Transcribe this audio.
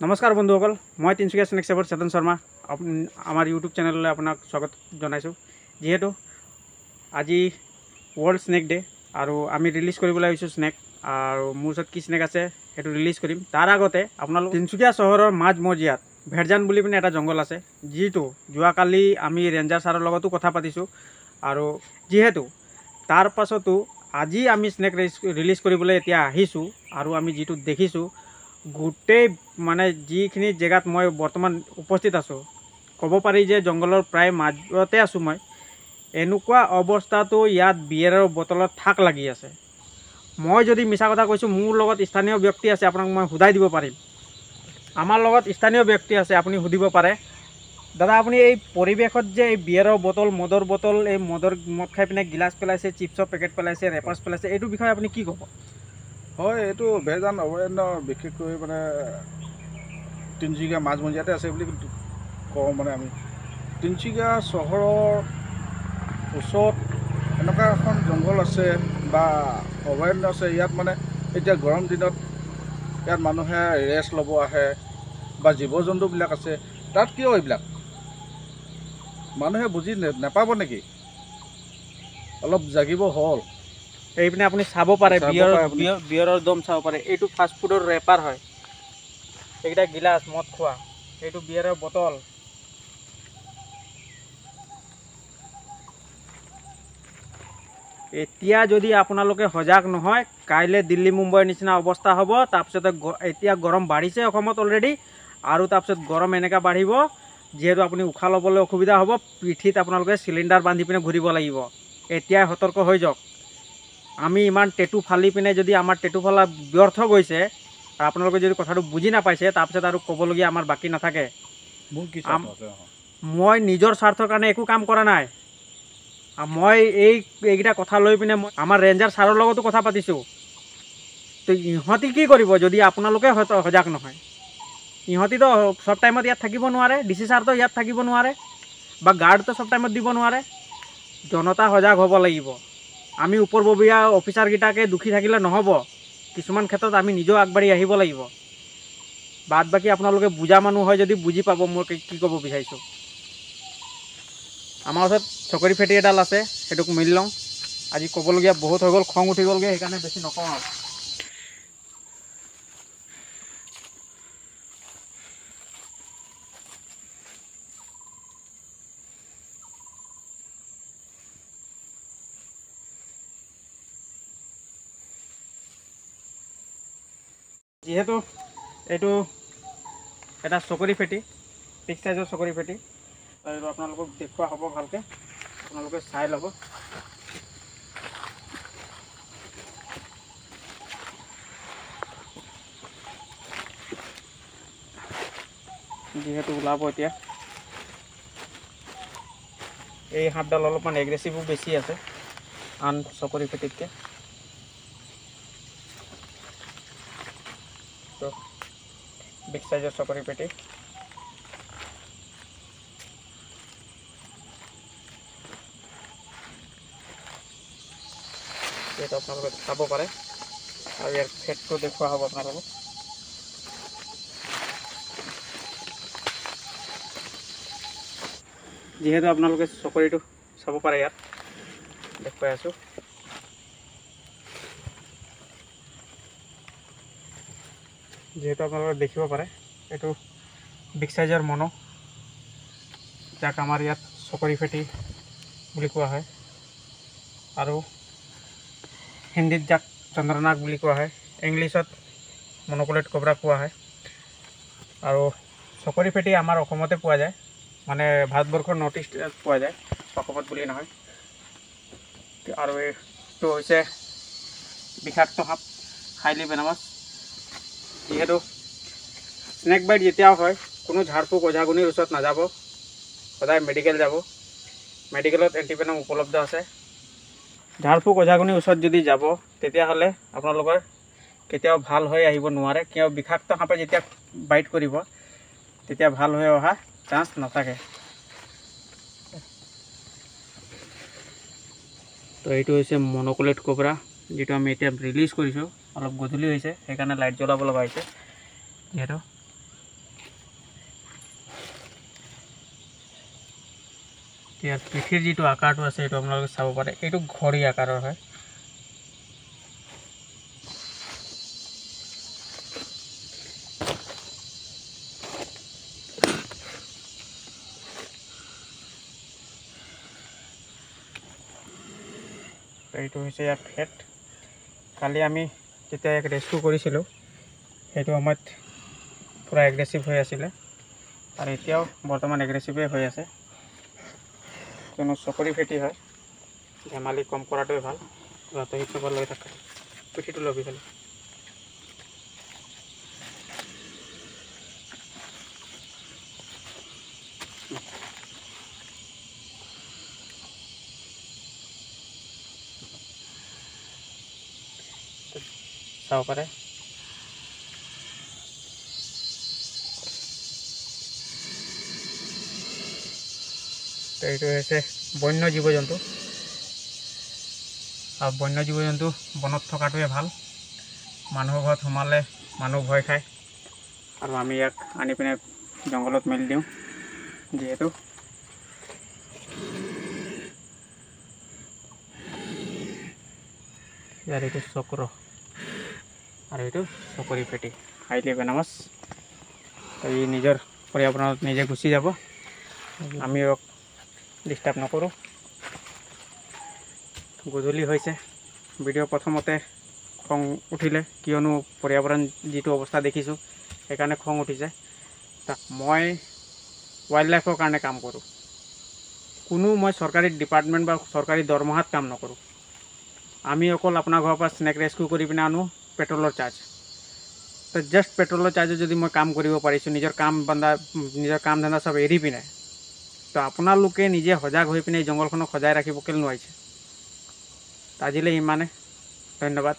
নমস্কাৰ বন্ধুসকল, মই তিনিচুকীয়া স্নেক চেভৰ চেতন শৰ্মা আমাৰ ইউটিউব চেনেললৈ আপোনাক স্বাগত জনাইছোঁ। যিহেতু আজি ৱৰ্ল্ড স্নেক ডে আৰু আমি ৰিলিজ কৰিবলৈ আহিছোঁ স্নেক, আৰু মোৰ ওচৰত কি স্নেক আছে সেইটো ৰিলিজ কৰিম। তাৰ আগতে আপোনালোক তিনিচুকীয়া চহৰৰ মাজ মজিয়াত ভেৰজান বুলি পিনে এটা জংঘল আছে, যিটো যোৱাকালি আমি ৰেঞ্জাৰ ছাৰৰ লগতো কথা পাতিছোঁ। আৰু যিহেতু তাৰ পাছতো আজি আমি স্নেক ৰিলিজ কৰিবলৈ এতিয়া আহিছোঁ, আৰু আমি যিটো দেখিছোঁ গোটেই মানে যিখিনি জেগাত মই বৰ্তমান উপস্থিত আছোঁ, ক'ব পাৰি যে জংঘলৰ প্ৰায় মাজতে আছোঁ মই। এনেকুৱা অৱস্থাটো ইয়াত বিয়েৰৰ বটলত থাক লাগি আছে। মই যদি মিছা কথা কৈছোঁ, মোৰ লগত স্থানীয় ব্যক্তি আছে, আপোনাক মই সোধাই দিব পাৰিম। আমাৰ লগত স্থানীয় ব্যক্তি আছে, আপুনি সুধিব পাৰে। দাদা, আপুনি এই পৰিৱেশত যে এই বিয়েৰৰ বটল, মদৰ বটল, এই মদ খাই পিনে গিলাচ পেলাইছে, চিপছৰ পেকেট পেলাইছে, ৰেপাৰ্ছ পেলাইছে, এইটো বিষয়ে আপুনি কি ক'ব? হয়, এইটো ভেৰজান অভয়াৰণ্য বিশেষকৈ মানে তিনিচুকীয়া মাজমজিয়াতে আছে বুলি কওঁ। মানে আমি তিনিচুকীয়া চহৰৰ ওচৰত এনেকুৱা এখন জংঘল আছে বা অভয়াৰণ্য আছে। ইয়াত মানে এতিয়া গৰম দিনত ইয়াত মানুহে ৰেষ্ট ল'ব আহে বা জীৱ জন্তুবিলাক আছে। তাত কিয় এইবিলাক মানুহে বুজি নাপাব নেকি? অলপ জাগিব হ'ল। এইপিনে আপুনি চাব পাৰে, বিয়েৰৰ দম চাব পাৰে। এইটো ফাষ্টফুডৰ ৰেপাৰ হয়, এইকেইটা গিলাচ মদ খোৱা, এইটো বিয়েৰৰ বটল। এতিয়া যদি আপোনালোকে সজাগ নহয়, কাইলৈ দিল্লী মুম্বাইৰ নিচিনা অৱস্থা হ'ব। তাৰপিছতে এতিয়া গৰম বাঢ়িছে অসমত অলৰেডি, আৰু তাৰপিছত গৰম এনেকৈ বাঢ়িব যিহেতু আপুনি উশাহ ল'বলৈ অসুবিধা হ'ব। পিঠিত আপোনালোকে চিলিণ্ডাৰ বান্ধি পিনে ঘূৰিব লাগিব। এতিয়াই সতৰ্ক হৈ যাওক। আমি ইমান টেটু ফালি পিনে যদি আমাৰ টেটু ফালা ব্যৰ্থ গৈছে, আৰু আপোনালোকে যদি কথাটো বুজি নাপাইছে, তাৰপিছত আৰু ক'বলগীয়া আমাৰ বাকী নাথাকে। মই নিজৰ স্বাৰ্থৰ কাৰণে একো কাম কৰা নাই। মই এইকেইটা কথা লৈ পিনে মই আমাৰ ৰেঞ্জাৰ ছাৰৰ লগতো কথা পাতিছোঁ। তো ইহঁতি কি কৰিব যদি আপোনালোকে সজাগ নহয়? ইহঁতিতো চব টাইমত ইয়াত থাকিব নোৱাৰে, DC ছাৰতো ইয়াত থাকিব নোৱাৰে, বা গাৰ্ডটো চব টাইমত দিব নোৱাৰে। জনতা সজাগ হ'ব লাগিব। আমি ওপৰববীয়া অফিচাৰকেইটাকে দুখী থাকিলে নহ'ব। কিছুমান ক্ষেত্ৰত আমি নিজেও আগবাঢ়ি আহিব লাগিব। বাদ বাকী আপোনালোকে বুজা মানুহ হয় যদি বুজি পাব মই কি ক'ব বিচাৰিছোঁ। আমাৰ ওচৰত চকৰি ফেটি এডাল আছে, সেইটোক মিলি লওঁ। আজি ক'বলগীয়া বহুত হৈ গ'ল, খং উঠি গ'লগৈ, সেইকাৰণে বেছি নকওঁ আৰু। যিহেতু এইটো এটা চকৰি ফেটি, পিক চাইজৰ চকৰি ফেটি, আৰু আপোনালোকক দেখুওৱা হ'ব ভালকৈ, আপোনালোকে চাই ল'ব। যিহেতু ওলাব এতিয়া, এই সাপডাল অলপমান এগ্ৰেছিভো বেছি আছে আন চকৰি ফেটিতকৈ। তো বিগ সাইজৰ চকৰি পেটি। এইটো আপোনালোকে চাব পাৰে, আৰু ইয়াৰ ফেটটো দেখুওৱা হ'ব আপোনালোকক। যিহেতু আপোনালোকে চকৰিটো চাব পাৰে, ইয়াত দেখুৱাই আছোঁ। যিহেতু আপোনালোকে দেখিব পাৰে, এইটো বিগ সাইজৰ মনো, যাক আমাৰ ইয়াত চকৰি ফেটি বুলি কোৱা হয়, আৰু হিন্দীত যাক চন্দ্ৰনাগ বুলি কোৱা হয়, ইংলিছত মন'কুলেট কবৰা কোৱা হয়। আৰু চকৰি ফেটি আমাৰ অসমতে পোৱা যায়, মানে ভাৰতবৰ্ষৰ নৰ্থ ইষ্টত পোৱা যায়, অসমত বুলি নহয়। আৰু এইটো হৈছে বিষাক্ত সাপ, হাইলি ভেনামাছ। যিহেতু স্নেক বাইট যেতিয়াও হয়, কোনো ঝাৰ ফুক ওঝাগুনিৰ ওচৰত নাযাব, সদায় মেডিকেল যাব। মেডিকেলত এণ্টিভেনম উপলব্ধ আছে। ঝাৰ ফুক ওঝাগুনিৰ ওচৰত যদি যাব, তেতিয়াহ'লে আপোনালোকৰ কেতিয়াও ভাল হৈ আহিব নোৱাৰে। কিয়, বিষাক্ত সাপে যেতিয়া বাইট কৰিব, তেতিয়া ভাল হৈ অহা চান্স নাথাকে। তো এইটো হৈছে মন'কুলেট কবৰা, যিটো আমি এতিয়া ৰিলিজ কৰিছোঁ। অলপ গধূলি হৈছে, সেইকাৰণে লাইট জ্বলাব লগা হৈছে। যিহেতু ইয়াৰ পিঠিৰ যিটো আকাৰটো আছে এইটো আপোনালোকে চাব পাৰে, এইটো ঘড়ী আকাৰৰ হয়। এইটো হৈছে ইয়াৰ ফেট। কালি আমি যেতিয়া ইয়াক ৰেস্কিউ কৰিছিলোঁ সেইটো সময়ত পূৰা এগ্ৰেছিভ হৈ আছিলে, আৰু এতিয়াও বৰ্তমান এগ্ৰেছিভেই হৈ আছে। কিয়নো চকৰি ফেটি হয়, ধেমালি কম কৰাটোৱে ভাল। ৰাতি হিচাপত লৈ থাকে, পিঠিটো ল'বি খালি। চাব পাৰে তো এইটো হৈছে বন্য জীৱ জন্তু, আৰু বন্য জীৱ জন্তু বনত থকাটোৱে ভাল। মানুহৰ ঘৰত সোমালে মানুহ ভয় খায়, আৰু আমি ইয়াক আনি পিনে জংঘলত মেলি দিওঁ। যিহেতু ইয়াৰ এইটো চক্ৰ আৰু এইটো চকৰি ফেটি, হাইলি ভেনামাছ। ই নিজৰ পৰ্যাবৰণত নিজে গুচি যাব, আমি ডিষ্টাৰ্ব নকৰোঁ। গধূলি হৈছে, ভিডিঅ' প্ৰথমতে খং উঠিলে, কিয়নো পৰ্যাবৰণ যিটো অৱস্থা দেখিছোঁ সেইকাৰণে খং উঠিছে। মই ৱাইল্ড লাইফৰ কাৰণে কাম কৰোঁ, কোনো মই চৰকাৰী ডিপাৰ্টমেণ্ট বা চৰকাৰী দৰমহাত কাম নকৰোঁ। আমি অকল আপোনাৰ ঘৰৰ পৰা স্নেক ৰেস্কিউ কৰি পিনে আনো পেট্ৰলৰ চাৰ্জ। তো জাষ্ট পেট্ৰলৰ চাৰ্জত যদি মই কাম কৰিব পাৰিছোঁ, নিজৰ কাম ধান্দা চব এৰি পিনে, তো আপোনালোকে নিজে সজাগ হৈ পিনে এই জংঘলখনক সজাই ৰাখিব কেলৈ নোৱাৰিছে? আজিলৈ ইমানে, ধন্যবাদ।